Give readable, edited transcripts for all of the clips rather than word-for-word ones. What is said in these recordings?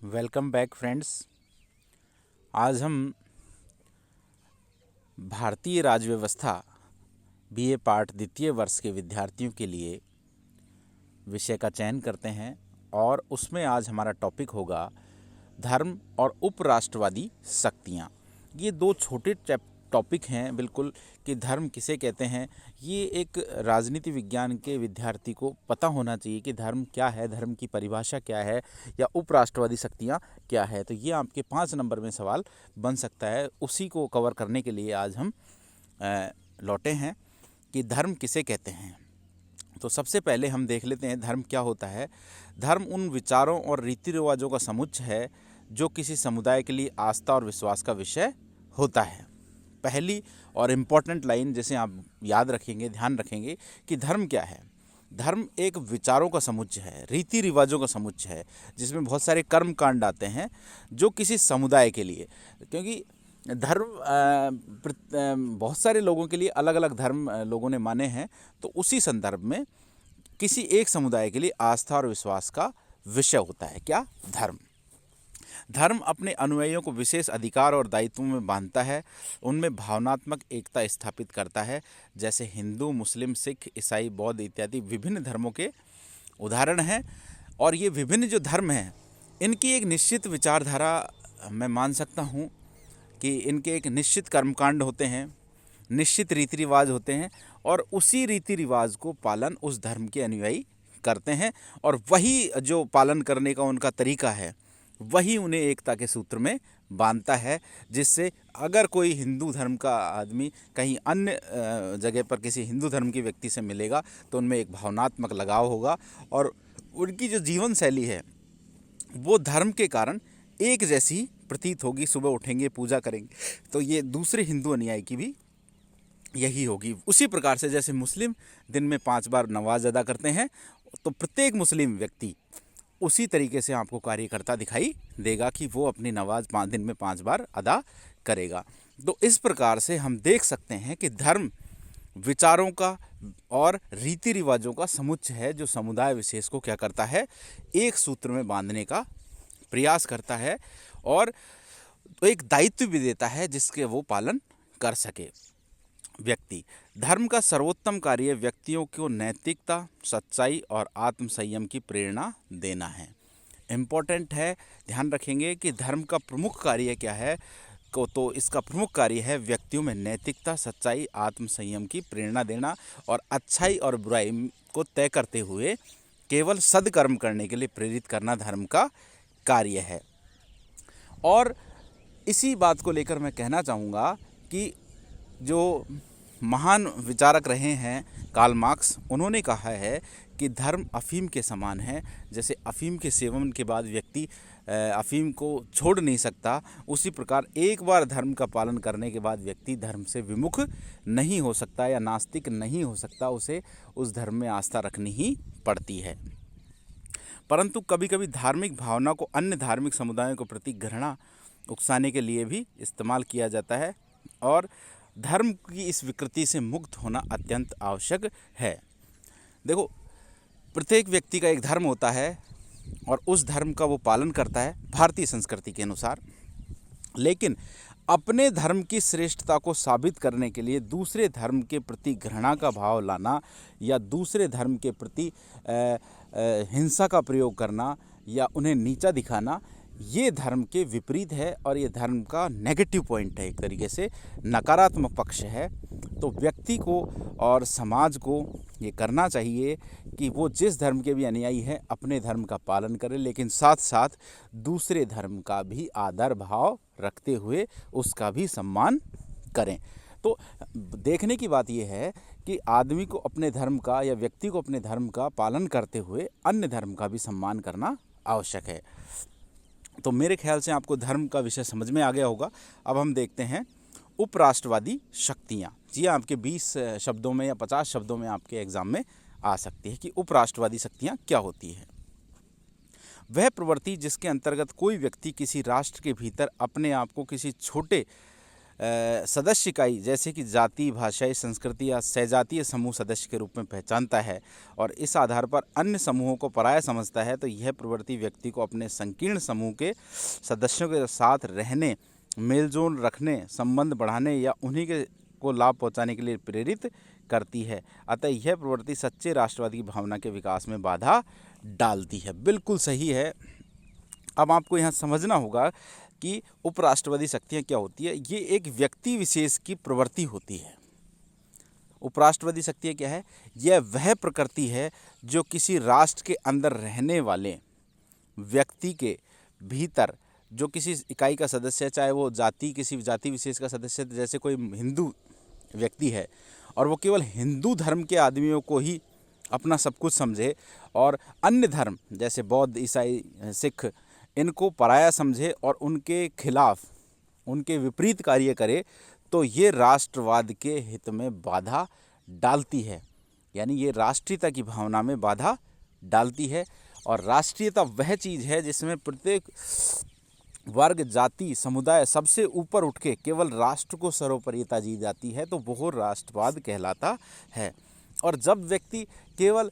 Welcome back friends. आज हम भारतीय राज्य व्यवस्था बीए पाठ द्वितीय वर्ष के विद्यार्थियों के लिए विषय का चयन करते हैं और उसमें आज हमारा टॉपिक होगा धर्म और उपराष्ट्रवादी शक्तियाँ। ये दो छोटे टॉपिक हैं बिल्कुल कि धर्म किसे कहते हैं। ये एक राजनीति विज्ञान के विद्यार्थी को पता होना चाहिए कि धर्म क्या है, धर्म की परिभाषा क्या है या उपराष्ट्रवादी शक्तियाँ क्या है। तो ये आपके 5 नंबर में सवाल बन सकता है। उसी को कवर करने के लिए आज हम लौटे हैं कि धर्म किसे कहते हैं। तो सबसे पहले हम देख लेते हैं धर्म क्या होता है। धर्म उन विचारों और रीति रिवाजों का समुच्चय है जो किसी समुदाय के लिए आस्था और विश्वास का विषय होता है। पहली और इम्पॉर्टेंट लाइन जैसे आप याद रखेंगे, ध्यान रखेंगे कि धर्म क्या है। धर्म एक विचारों का समुच्चय है, रीति रिवाजों का समुच्चय है, जिसमें बहुत सारे कर्म कांड आते हैं जो किसी समुदाय के लिए, क्योंकि धर्म बहुत सारे लोगों के लिए अलग अलग धर्म लोगों ने माने हैं। तो उसी संदर्भ में किसी एक समुदाय के लिए आस्था और विश्वास का विषय होता है क्या, धर्म। धर्म अपने अनुयायियों को विशेष अधिकार और दायित्वों में बांधता है, उनमें भावनात्मक एकता स्थापित करता है। जैसे हिंदू, मुस्लिम, सिख, ईसाई, बौद्ध इत्यादि विभिन्न धर्मों के उदाहरण हैं। और ये विभिन्न जो धर्म हैं इनकी एक निश्चित विचारधारा मैं मान सकता हूँ कि इनके एक निश्चित कर्मकांड होते हैं, निश्चित रीति रिवाज होते हैं और उसी रीति रिवाज को पालन उस धर्म के अनुयायी करते हैं और वही जो पालन करने का उनका तरीका है वही उन्हें एकता के सूत्र में बांधता है। जिससे अगर कोई हिंदू धर्म का आदमी कहीं अन्य जगह पर किसी हिंदू धर्म के व्यक्ति से मिलेगा तो उनमें एक भावनात्मक लगाव होगा और उनकी जो जीवन शैली है वो धर्म के कारण एक जैसी प्रतीत होगी। सुबह उठेंगे, पूजा करेंगे, तो ये दूसरे हिंदू अनुयायी की भी यही होगी। उसी प्रकार से जैसे मुस्लिम दिन में 5 बार नमाज अदा करते हैं तो प्रत्येक मुस्लिम व्यक्ति उसी तरीके से आपको कार्य करता दिखाई देगा कि वो अपनी नमाज 5 दिन में 5 बार अदा करेगा। तो इस प्रकार से हम देख सकते हैं कि धर्म विचारों का और रीति रिवाजों का समुच्चय है जो समुदाय विशेष को क्या करता है, एक सूत्र में बांधने का प्रयास करता है और एक दायित्व भी देता है जिसके वो पालन कर सके व्यक्ति। धर्म का सर्वोत्तम कार्य व्यक्तियों को नैतिकता, सच्चाई और आत्म संयम की प्रेरणा देना है। इम्पोर्टेंट है, ध्यान रखेंगे कि धर्म का प्रमुख कार्य क्या है। तो इसका प्रमुख कार्य है व्यक्तियों में नैतिकता, सच्चाई, आत्म संयम की प्रेरणा देना और अच्छाई और बुराई को तय करते हुए केवल सद्कर्म करने के लिए प्रेरित करना धर्म का कार्य है। और इसी बात को लेकर मैं कहना चाहूँगा कि जो महान विचारक रहे हैं कार्ल मार्क्स, उन्होंने कहा है कि धर्म अफीम के समान है। जैसे अफीम के सेवन के बाद व्यक्ति अफीम को छोड़ नहीं सकता, उसी प्रकार एक बार धर्म का पालन करने के बाद व्यक्ति धर्म से विमुख नहीं हो सकता या नास्तिक नहीं हो सकता, उसे उस धर्म में आस्था रखनी ही पड़ती है। परंतु कभी कभी धार्मिक भावना को अन्य धार्मिक समुदायों के प्रति घृणा उकसाने के लिए भी इस्तेमाल किया जाता है और धर्म की इस विकृति से मुक्त होना अत्यंत आवश्यक है। देखो, प्रत्येक व्यक्ति का एक धर्म होता है और उस धर्म का वो पालन करता है भारतीय संस्कृति के अनुसार, लेकिन अपने धर्म की श्रेष्ठता को साबित करने के लिए दूसरे धर्म के प्रति घृणा का भाव लाना या दूसरे धर्म के प्रति हिंसा का प्रयोग करना या उन्हें नीचा दिखाना, ये धर्म के विपरीत है और ये धर्म का नेगेटिव पॉइंट है, एक तरीके से नकारात्मक पक्ष है। तो व्यक्ति को और समाज को ये करना चाहिए कि वो जिस धर्म के भी अनुयायी हैं अपने धर्म का पालन करें, लेकिन साथ साथ दूसरे धर्म का भी आदर भाव रखते हुए उसका भी सम्मान करें। तो देखने की बात यह है कि आदमी को अपने धर्म का या व्यक्ति को अपने धर्म का पालन करते हुए अन्य धर्म का भी सम्मान करना आवश्यक है। तो मेरे ख्याल से आपको धर्म का विषय समझ में आ गया होगा। अब हम देखते हैं उपराष्ट्रवादी शक्तियाँ। जी, आपके 20 शब्दों में या 50 शब्दों में आपके एग्जाम में आ सकती है कि उपराष्ट्रवादी शक्तियाँ क्या होती है। वह प्रवृत्ति जिसके अंतर्गत कोई व्यक्ति किसी राष्ट्र के भीतर अपने आप को किसी छोटे सदस्य इकाई जैसे कि जाति, भाषाई, संस्कृति या सजातीय समूह सदस्य के रूप में पहचानता है और इस आधार पर अन्य समूहों को पराया समझता है, तो यह प्रवृत्ति व्यक्ति को अपने संकीर्ण समूह के सदस्यों के साथ रहने, मेलजोल रखने, संबंध बढ़ाने या उन्हीं के को लाभ पहुंचाने के लिए प्रेरित करती है। अतः यह प्रवृत्ति सच्चे राष्ट्रवाद की भावना के विकास में बाधा डालती है। बिल्कुल सही है। अब आपको यहाँ समझना होगा कि उपराष्ट्रवादी शक्तियाँ क्या होती है। ये एक व्यक्ति विशेष की प्रवृत्ति होती है। उपराष्ट्रवादी शक्तियाँ क्या है? यह वह प्रकृति है जो किसी राष्ट्र के अंदर रहने वाले व्यक्ति के भीतर, जो किसी इकाई का सदस्य है, चाहे वो किसी जाति विशेष का सदस्य है, जैसे कोई हिंदू व्यक्ति है और वो केवल हिंदू धर्म के आदमियों को ही अपना सब कुछ समझे और अन्य धर्म जैसे बौद्ध, ईसाई, सिख इनको पराया समझे और उनके खिलाफ, उनके विपरीत कार्य करे, तो ये राष्ट्रवाद के हित में बाधा डालती है। यानी ये राष्ट्रीयता की भावना में बाधा डालती है। और राष्ट्रीयता वह चीज़ है जिसमें प्रत्येक वर्ग, जाति, समुदाय सबसे ऊपर उठ के केवल राष्ट्र को सर्वोपरिता दी जाती है, तो वो राष्ट्रवाद कहलाता है। और जब व्यक्ति केवल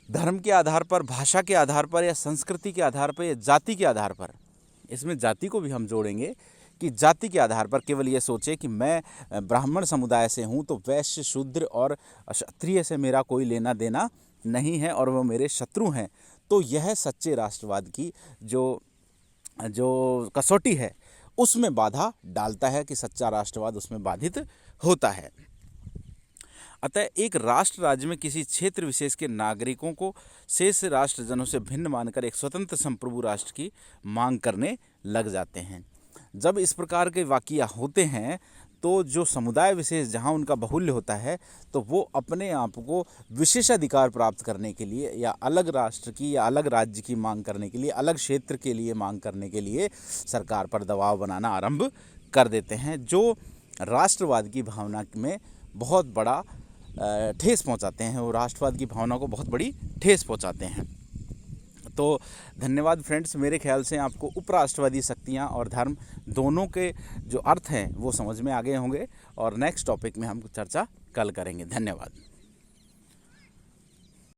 धर्म के आधार पर, भाषा के आधार पर या संस्कृति के आधार पर या जाति के आधार पर, इसमें जाति को भी हम जोड़ेंगे कि जाति के आधार पर केवल ये सोचे कि मैं ब्राह्मण समुदाय से हूँ तो वैश्य, शूद्र और क्षत्रिय से मेरा कोई लेना देना नहीं है और वो मेरे शत्रु हैं, तो यह सच्चे राष्ट्रवाद की जो कसौटी है उसमें बाधा डालता है कि सच्चा राष्ट्रवाद उसमें बाधित होता है। अतः एक राष्ट्र राज्य में किसी क्षेत्र विशेष के नागरिकों को शेष राष्ट्रजनों से भिन्न मानकर एक स्वतंत्र संप्रभु राष्ट्र की मांग करने लग जाते हैं। जब इस प्रकार के वाक़या होते हैं तो जो समुदाय विशेष जहाँ उनका बाहुल्य होता है, तो वो अपने आप को विशेषाधिकार प्राप्त करने के लिए या अलग राष्ट्र की या अलग राज्य की मांग करने के लिए, अलग क्षेत्र के लिए मांग करने के लिए सरकार पर दबाव बनाना आरंभ कर देते हैं, जो राष्ट्रवाद की भावना में बहुत बड़ा ठेस पहुंचाते हैं। वो राष्ट्रवाद की भावना को बहुत बड़ी ठेस पहुंचाते हैं। तो धन्यवाद फ्रेंड्स। मेरे ख्याल से आपको उपराष्ट्रवादी शक्तियाँ और धर्म दोनों के जो अर्थ हैं वो समझ में आ गए होंगे और नेक्स्ट टॉपिक में हम चर्चा कल करेंगे। धन्यवाद।